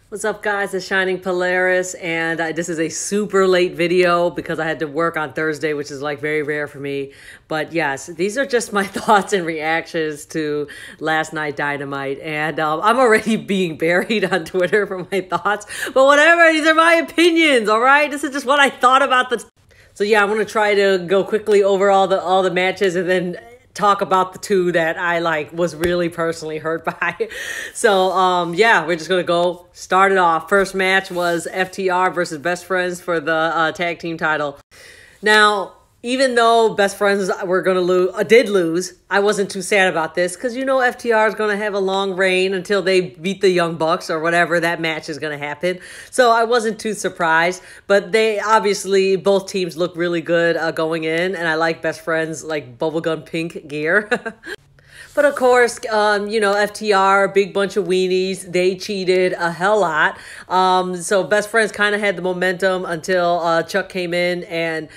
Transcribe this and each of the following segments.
What's up, guys? It's Shining Polaris, and this is a super late video because I had to work on Thursday, which is like very rare for me. But yes, these are just my thoughts and reactions to last night Dynamite, and I'm already being buried on Twitter for my thoughts. But whatever, these are my opinions. All right, this is just what I thought about the. So yeah, I'm gonna try to go quickly over all the matches and then talk about the two that I was really personally hurt by. So yeah, we're just gonna go start it off. First match was FTR versus Best Friends for the tag team title. Now, even though Best Friends were gonna did lose, I wasn't too sad about this because you know FTR is gonna have a long reign until they beat the Young Bucks or whatever that match is gonna happen. So I wasn't too surprised, but they obviously both teams look really good going in, and I like Best Friends like bubblegum pink gear. But of course, you know, FTR, big bunch of weenies, they cheated a hell lot. So Best Friends kind of had the momentum until Chuck came in and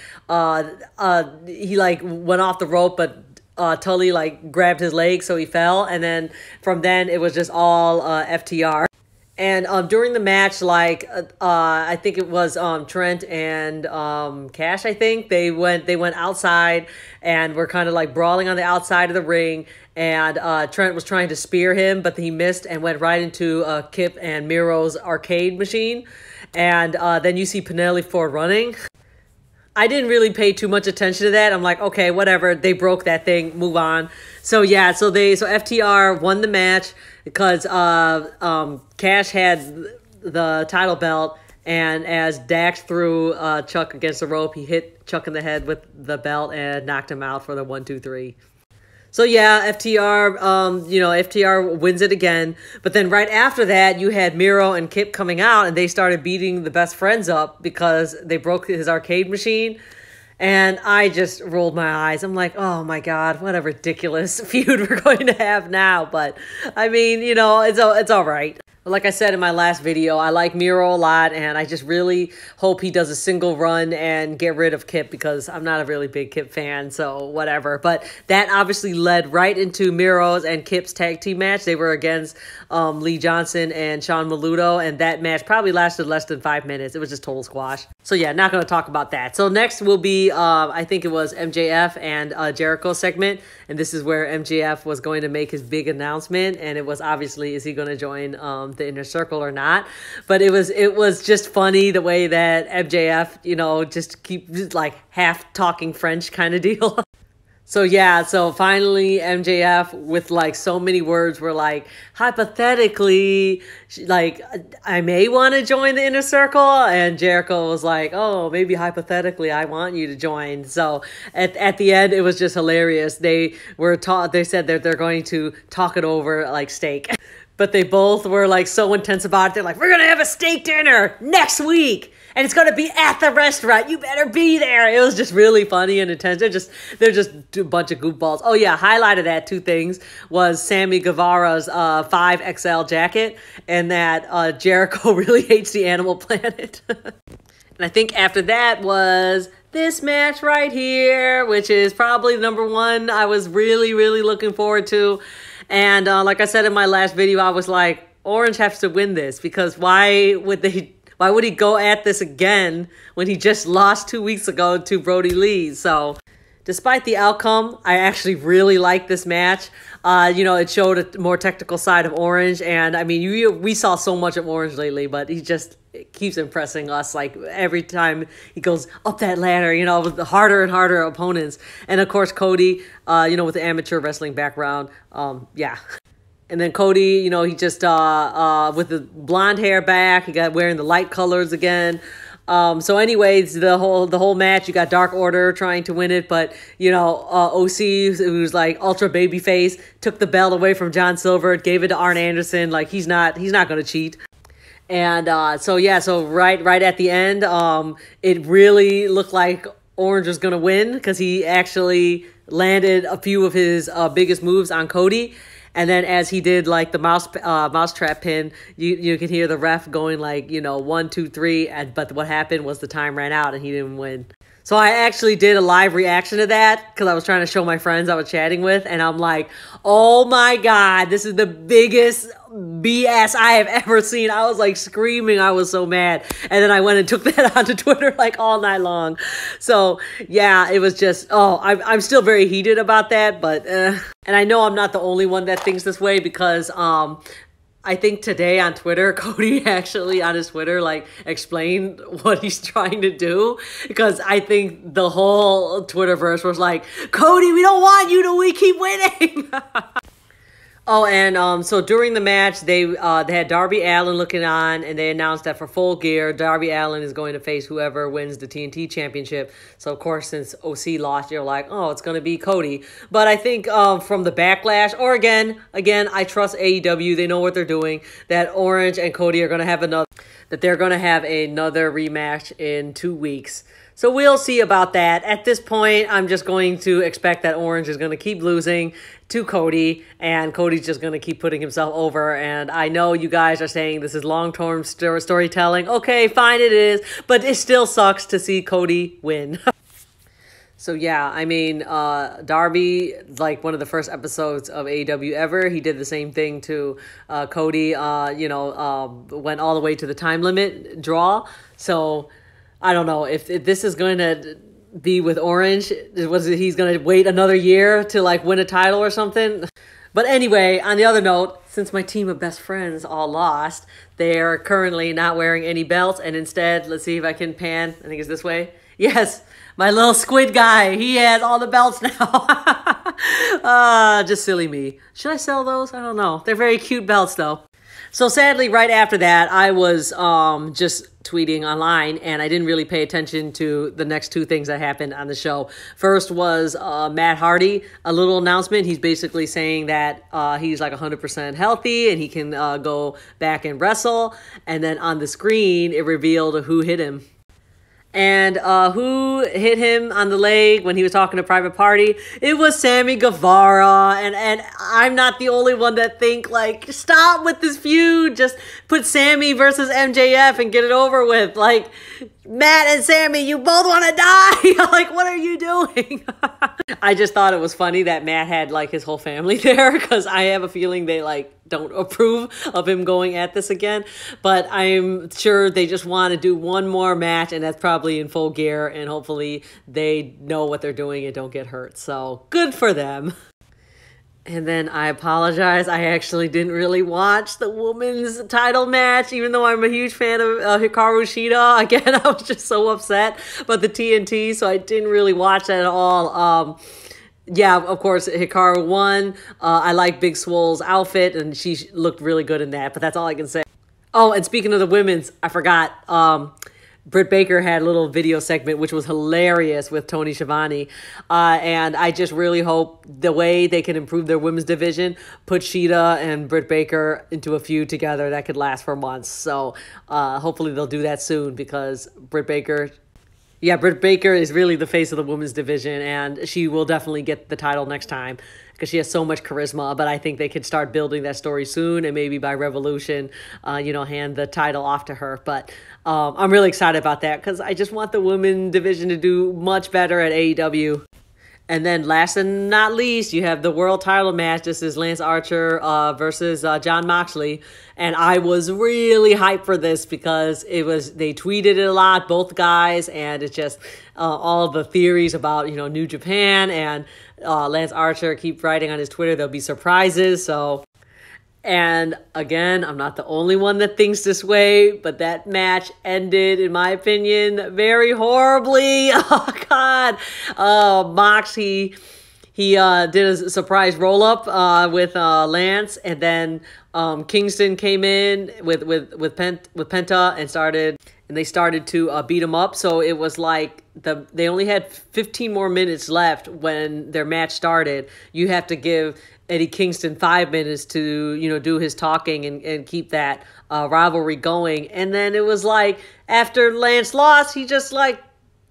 he went off the rope, but Tully grabbed his leg, so he fell. And then from then it was just all FTR. And during the match, I think it was Trent and Cash, I think, they went outside and were kind of brawling on the outside of the ring. And Trent was trying to spear him, but he missed and went right into Kip and Miro's arcade machine. And then you see Penelope Ford running. I didn't really pay too much attention to that. I'm like, okay, whatever. They broke that thing. Move on. So yeah, so FTR won the match because Cash had the title belt, and as Dax threw Chuck against the rope, he hit Chuck in the head with the belt and knocked him out for the 1, 2, 3. So yeah, FTR, you know, FTR wins it again. But then right after that, you had Miro and Kip coming out, and they started beating the Best Friends up because they broke his arcade machine. And I just rolled my eyes. I'm like, oh my God, what a ridiculous feud we're going to have now. But I mean, you know, it's all right. Like I said in my last video, I like Miro a lot, and I just really hope he does a single run and get rid of Kip because I'm not a really big Kip fan, so whatever. But that obviously led right into Miro's and Kip's tag team match. They were against Lee Johnson and Sean Maluto, and that match probably lasted less than 5 minutes. It was just total squash. So yeah, not going to talk about that. So next will be, I think it was MJF and Jericho segment, and this is where MJF was going to make his big announcement, and it was obviously, is he going to join the Inner Circle or not? But it was just funny the way that MJF, you know, just keep half talking French kind of deal. So yeah, so finally MJF with so many words were hypothetically, I may want to join the Inner Circle, and Jericho was like, oh, maybe hypothetically I want you to join. So at the end it was just hilarious. They said that they're going to talk it over like steak. But they both were so intense about it. They're like, we're going to have a steak dinner next week, and it's going to be at the restaurant. You better be there. It was just really funny and intense. They're just a bunch of goofballs. Oh yeah, highlight of that, 2 things, was Sammy Guevara's 5XL jacket, and that Jericho really hates the Animal Planet. And I think after that was this match right here, which is probably number 1 I was really, really looking forward to. And like I said in my last video, I was like, Orange has to win this because why would he go at this again when he just lost 2 weeks ago to Brody Lee? So despite the outcome, I actually really liked this match. You know, it showed a more technical side of Orange, and I mean, we saw so much of Orange lately, but he just keeps impressing us. Every time he goes up that ladder, you know, with the harder and harder opponents. And of course, Cody, you know, with the amateur wrestling background, yeah. And then Cody, you know, he just with the blonde hair back, he got wearing the light colors again. So anyways, the whole match, you got Dark Order trying to win it, but you know, OC, who's ultra babyface, took the belt away from John Silver, gave it to Arn Anderson. He's not going to cheat. And so yeah, so right at the end, it really looked like Orange was going to win because he actually landed a few of his biggest moves on Cody. And then as he did the mousetrap pin, you could hear the ref going 1, 2, 3. But what happened was the time ran out and he didn't win. So I actually did a live reaction to that because I was trying to show my friends I was chatting with. And I'm like, oh my God, this is the biggest BS I have ever seen. I was like screaming. I was so mad. And then I went and took that onto Twitter like all night long. So yeah, it was just, I'm still very heated about that. But, and I know I'm not the only one that thinks this way because, I think today on Twitter, Cody actually on his Twitter, like explained what he's trying to do, because I think the whole Twitterverse was like, Cody, we don't want you to keep winning. Oh, and so during the match, they had Darby Allin looking on, and they announced that for Full Gear, Darby Allin is going to face whoever wins the TNT Championship. So, of course, since OC lost, you're like, oh, it's going to be Cody. But I think from the Backlash, or again, I trust AEW. They know what they're doing, that Orange and Cody are going to have another rematch in 2 weeks. So we'll see about that. At this point, I'm just going to expect that Orange is going to keep losing to Cody, and Cody's just going to keep putting himself over. And I know you guys are saying this is long-term storytelling. Okay, fine, it is. But it still sucks to see Cody win. So yeah, I mean, Darby, like one of the first episodes of AEW ever, he did the same thing to Cody, went all the way to the time limit draw. So I don't know if this is going to be with Orange. He's going to wait another year to like win a title or something? But anyway, on the other note, since my team of best friends all lost, they are currently not wearing any belts. And instead, let's see if I can pan. I think it's this way. Yes, my little squid guy. He has all the belts now. Just silly me. Should I sell those? I don't know. They're very cute belts though. So sadly, right after that, I was just tweeting online, and I didn't really pay attention to the next two things that happened on the show. First was Matt Hardy, a little announcement. He's basically saying that he's like 100% healthy and he can go back and wrestle. And then on the screen, it revealed who hit him. And who hit him on the leg when he was talking to Private Party? It was Sammy Guevara. And I'm not the only one that think, like, stop with this feud. Just put Sammy versus MJF and get it over with. Like, Matt and Sammy, you both want to die. Like, what are you doing? I just thought it was funny that Matt had, like, his whole family there, because I have a feeling they, like, don't approve of him going at this again. But I'm sure they just want to do one more match, and that's probably in Full Gear, and hopefully they know what they're doing and don't get hurt. So good for them. And then I apologize. I actually didn't really watch the women's title match, even though I'm a huge fan of Hikaru Shida. Again, I was just so upset about the TNT, so I didn't really watch that at all. Yeah, of course, Hikaru won. I like Big Swole's outfit, and she looked really good in that, but that's all I can say. Oh, and speaking of the women's, I forgot. Britt Baker had a little video segment, which was hilarious, with Tony Schiavone. And I just really hope the way they can improve their women's division, put Shida and Britt Baker into a feud together that could last for months. So hopefully they'll do that soon, because Britt Baker is really the face of the women's division, and she will definitely get the title next time because she has so much charisma. But I think they could start building that story soon, and maybe by Revolution, hand the title off to her. But I'm really excited about that because I just want the women's division to do much better at AEW. And then last and not least, you have the world title match. This is Lance Archer versus Jon Moxley. And I was really hyped for this because they tweeted it a lot, both guys, and it's just all the theories about, New Japan, and Lance Archer keep writing on his Twitter there'll be surprises. So, and again, I'm not the only one that thinks this way, but that match ended, in my opinion, very horribly. Oh, God. Mox, he did a surprise roll-up with Lance, and then Kingston came in with Penta and they started to beat him up. So it was like they only had 15 more minutes left when their match started. You have to give Eddie Kingston 5 minutes to, do his talking and keep that rivalry going. And then it was like, after Lance lost, he just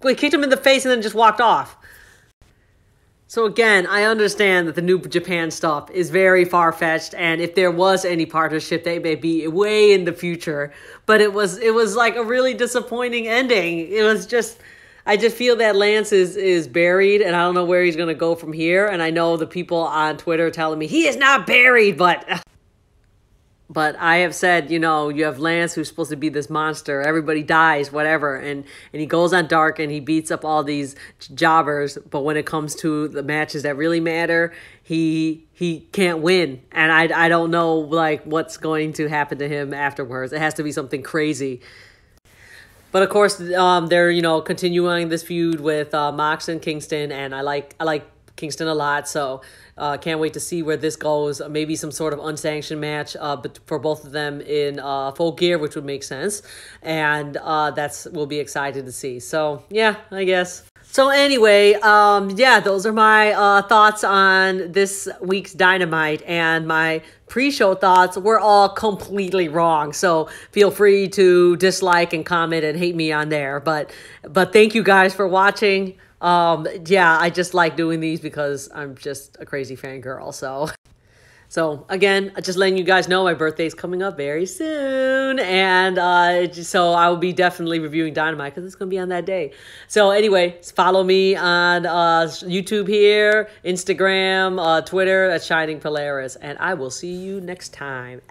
kicked him in the face and then just walked off. So again, I understand that the New Japan stuff is very far-fetched, and if there was any partnership, they may be way in the future. But it was like a really disappointing ending. It was just, I just feel that Lance is buried, and I don't know where he's going to go from here. And I know the people on Twitter telling me he is not buried, but I have said, you know, you have Lance who's supposed to be this monster. Everybody dies, whatever. And he goes on Dark and he beats up all these jobbers. But when it comes to the matches that really matter, he can't win. And I don't know, like, what's going to happen to him afterwards. It has to be something crazy. But of course, they're, you know, continuing this feud with Mox and Kingston. And I like Kingston a lot, so can't wait to see where this goes. Maybe some sort of unsanctioned match but for both of them in Full Gear, which would make sense, and we'll be excited to see. So yeah, I guess. So anyway, yeah, those are my thoughts on this week's Dynamite, and my pre-show thoughts were all completely wrong. So feel free to dislike and comment and hate me on there. But thank you guys for watching. Yeah, I just like doing these because I'm just a crazy fangirl. So again, just letting you guys know my birthday's coming up very soon, and so I will be definitely reviewing Dynamite because it's going to be on that day. So anyway, follow me on YouTube here, Instagram, Twitter at Shining Polaris, and I will see you next time.